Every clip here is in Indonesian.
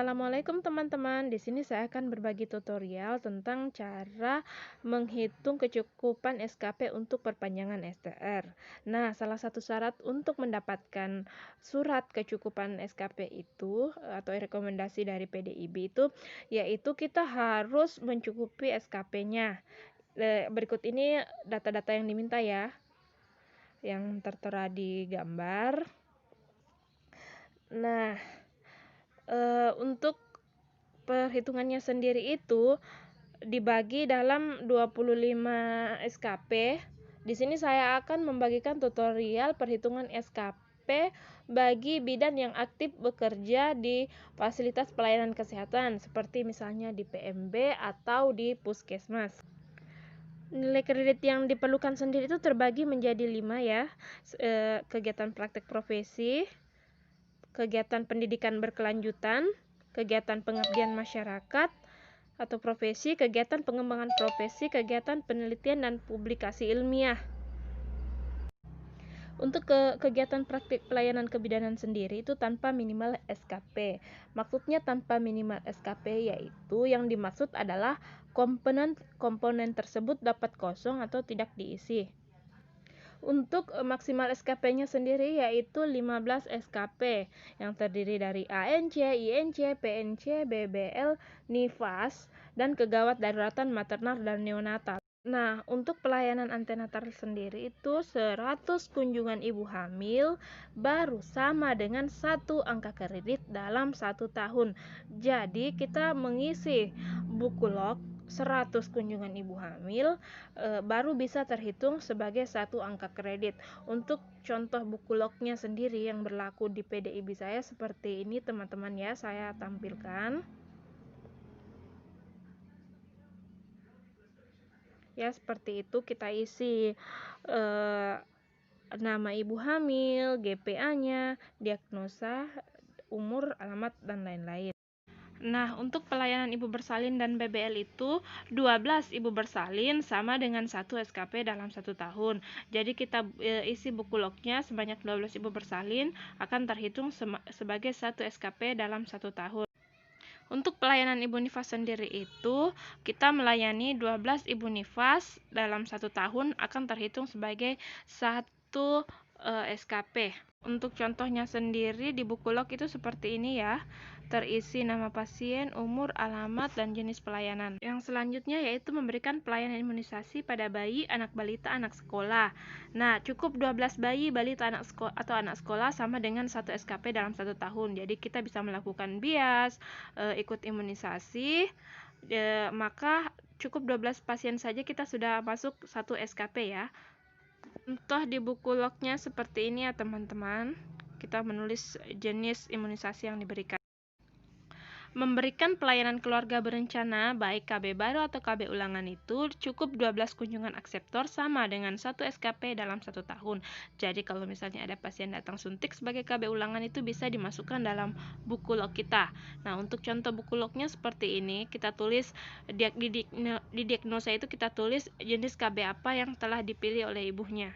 Assalamualaikum teman-teman. Di sini saya akan berbagi tutorial tentang cara menghitung kecukupan SKP untuk perpanjangan STR. Nah, salah satu syarat untuk mendapatkan surat kecukupan SKP itu atau rekomendasi dari PDIB itu yaitu kita harus mencukupi SKP-nya. Berikut ini data-data yang diminta ya, yang tertera di gambar. Nah, untuk perhitungannya sendiri itu dibagi dalam 25 SKP. Di sini saya akan membagikan tutorial perhitungan SKP bagi bidan yang aktif bekerja di fasilitas pelayanan kesehatan seperti misalnya di PMB atau di puskesmas. Nilai kredit yang diperlukan sendiri itu terbagi menjadi 5 ya. Kegiatan praktek profesi, kegiatan pendidikan berkelanjutan, kegiatan pengabdian masyarakat atau profesi, kegiatan pengembangan profesi, kegiatan penelitian dan publikasi ilmiah. Untuk kegiatan praktik pelayanan kebidanan sendiri itu tanpa minimal SKP. Maksudnya tanpa minimal SKP yaitu yang dimaksud adalah komponen tersebut dapat kosong atau tidak diisi. Untuk maksimal SKP-nya sendiri yaitu 15 SKP yang terdiri dari ANC, INC, PNC, BBL, NIFAS, dan kegawat daruratan maternal dan neonatal. Nah, untuk pelayanan antenatal sendiri itu 100 kunjungan ibu hamil baru sama dengan 1 angka kredit dalam 1 tahun. Jadi, kita mengisi buku log 100 kunjungan ibu hamil baru bisa terhitung sebagai 1 angka kredit. Untuk contoh buku lognya sendiri yang berlaku di PDIB saya seperti ini teman-teman ya, saya tampilkan. Ya, seperti itu kita isi nama ibu hamil, GPA-nya, diagnosa, umur, alamat, dan lain-lain. Nah, untuk pelayanan ibu bersalin dan BBL itu 12 ibu bersalin sama dengan 1 SKP dalam 1 tahun. Jadi kita isi buku lognya sebanyak 12 ibu bersalin akan terhitung sebagai 1 SKP dalam 1 tahun. Untuk pelayanan ibu nifas sendiri itu kita melayani 12 ibu nifas dalam 1 tahun akan terhitung sebagai 1 SKP. Untuk contohnya sendiri di buku log itu seperti ini ya, terisi nama pasien, umur, alamat, dan jenis pelayanan. Yang selanjutnya yaitu memberikan pelayanan imunisasi pada bayi, anak balita, anak sekolah. Nah, cukup 12 bayi, balita, anak sekolah sama dengan 1 SKP dalam 1 tahun. Jadi kita bisa melakukan bias, ikut imunisasi, maka cukup 12 pasien saja kita sudah masuk 1 SKP ya. Contoh di buku lognya seperti ini ya teman-teman. Kita menulis jenis imunisasi yang diberikan. Memberikan pelayanan keluarga berencana baik KB baru atau KB ulangan itu cukup 12 kunjungan akseptor sama dengan 1 SKP dalam 1 tahun. Jadi kalau misalnya ada pasien datang suntik sebagai KB ulangan itu bisa dimasukkan dalam buku log kita. Nah, untuk contoh buku lognya seperti ini, kita tulis di diagnosa itu kita tulis jenis KB apa yang telah dipilih oleh ibunya.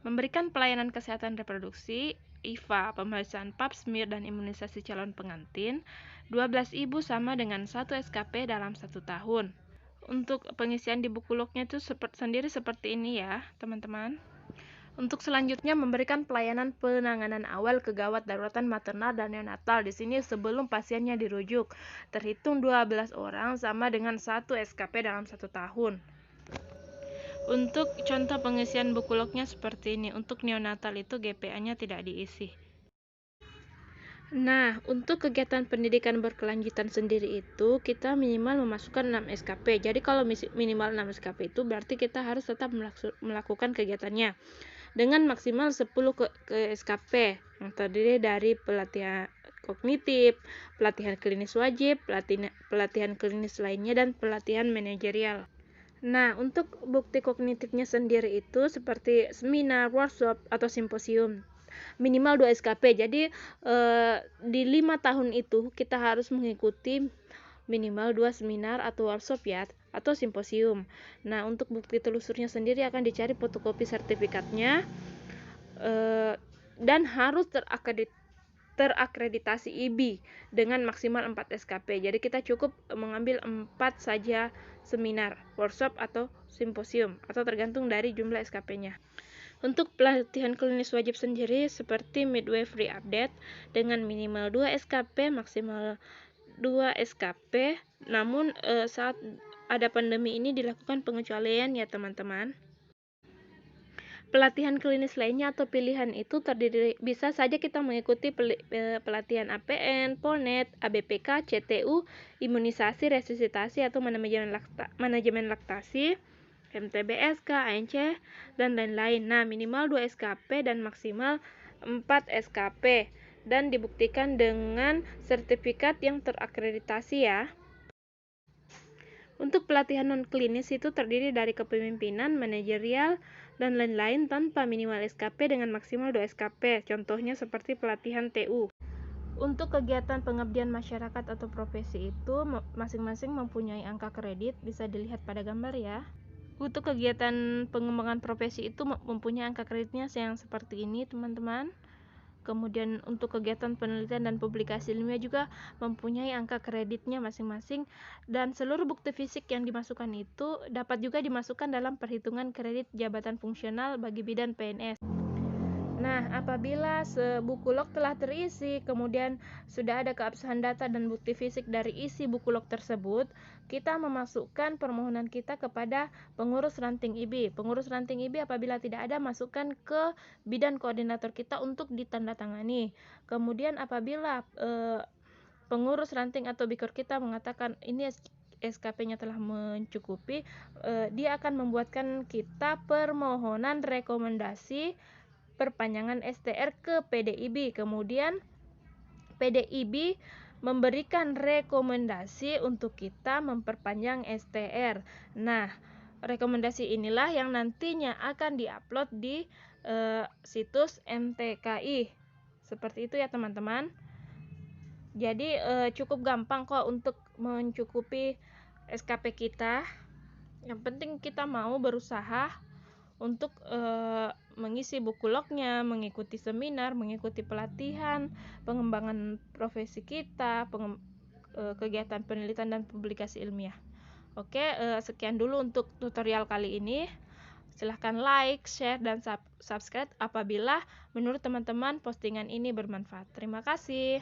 Memberikan pelayanan kesehatan reproduksi, IVA, pemeriksaan pap smear dan imunisasi calon pengantin, 12 ibu sama dengan 1 SKP dalam 1 tahun. Untuk pengisian di buku lognya itu sendiri seperti ini ya, teman-teman. Untuk selanjutnya memberikan pelayanan penanganan awal kegawat daruratan maternal dan neonatal. Di sini sebelum pasiennya dirujuk, terhitung 12 orang sama dengan 1 SKP dalam 1 tahun. Untuk contoh pengisian buku lognya seperti ini. Untuk neonatal itu GPA-nya tidak diisi. Nah, untuk kegiatan pendidikan berkelanjutan sendiri itu kita minimal memasukkan 6 SKP. Jadi kalau minimal 6 SKP itu berarti kita harus tetap melakukan kegiatannya dengan maksimal 10 ke SKP yang terdiri dari pelatihan kognitif, pelatihan klinis wajib, pelatihan klinis lainnya, dan pelatihan manajerial. Nah, untuk bukti kognitifnya sendiri itu seperti seminar, workshop, atau simposium. Minimal 2 SKP. Jadi di 5 tahun itu kita harus mengikuti minimal 2 seminar atau workshop ya, atau simposium. Nah, untuk bukti telusurnya sendiri akan dicari fotokopi sertifikatnya dan harus terakreditasi IB dengan maksimal 4 SKP. Jadi kita cukup mengambil 4 saja seminar, workshop atau simposium, atau tergantung dari jumlah SKP-nya. Untuk pelatihan klinis wajib sendiri seperti midwifery update dengan minimal 2 SKP, maksimal 2 SKP. Namun saat ada pandemi ini dilakukan pengecualian ya teman-teman. Pelatihan klinis lainnya atau pilihan itu terdiri, bisa saja kita mengikuti pelatihan APN, PONET, ABPK, CTU, imunisasi, resusitasi atau manajemen laktasi, MTBSK, ANC, dan lain-lain. Nah, minimal 2 SKP dan maksimal 4 SKP dan dibuktikan dengan sertifikat yang terakreditasi ya. Untuk pelatihan non-klinis itu terdiri dari kepemimpinan, manajerial, dan lain-lain tanpa minimal SKP dengan maksimal 2 SKP. Contohnya seperti pelatihan TU. Untuk kegiatan pengabdian masyarakat atau profesi itu masing-masing mempunyai angka kredit, bisa dilihat pada gambar ya. Untuk kegiatan pengembangan profesi itu mempunyai angka kreditnya yang seperti ini teman-teman. Kemudian untuk kegiatan penelitian dan publikasi ilmiah juga mempunyai angka kreditnya masing-masing, dan seluruh bukti fisik yang dimasukkan itu dapat juga dimasukkan dalam perhitungan kredit jabatan fungsional bagi bidan PNS. Nah, apabila buku log telah terisi, kemudian sudah ada keabsahan data dan bukti fisik dari isi buku log tersebut, kita memasukkan permohonan kita kepada pengurus ranting IB. Pengurus ranting IB apabila tidak ada, masukkan ke bidan koordinator kita untuk ditandatangani. Kemudian apabila pengurus ranting atau bikor kita mengatakan ini SKP-nya telah mencukupi, dia akan membuatkan kita permohonan rekomendasi perpanjangan STR ke PDIB. Kemudian PDIB memberikan rekomendasi untuk kita memperpanjang STR. Nah, rekomendasi inilah yang nantinya akan diupload di situs MTKI. Seperti itu ya teman-teman. Jadi cukup gampang kok untuk mencukupi SKP kita. Yang penting kita mau berusaha untuk mengisi buku lognya, mengikuti seminar, mengikuti pelatihan, pengembangan profesi kita, kegiatan penelitian dan publikasi ilmiah. Oke, sekian dulu untuk tutorial kali ini. Silahkan like, share, dan subscribe apabila menurut teman-teman postingan ini bermanfaat. Terima kasih.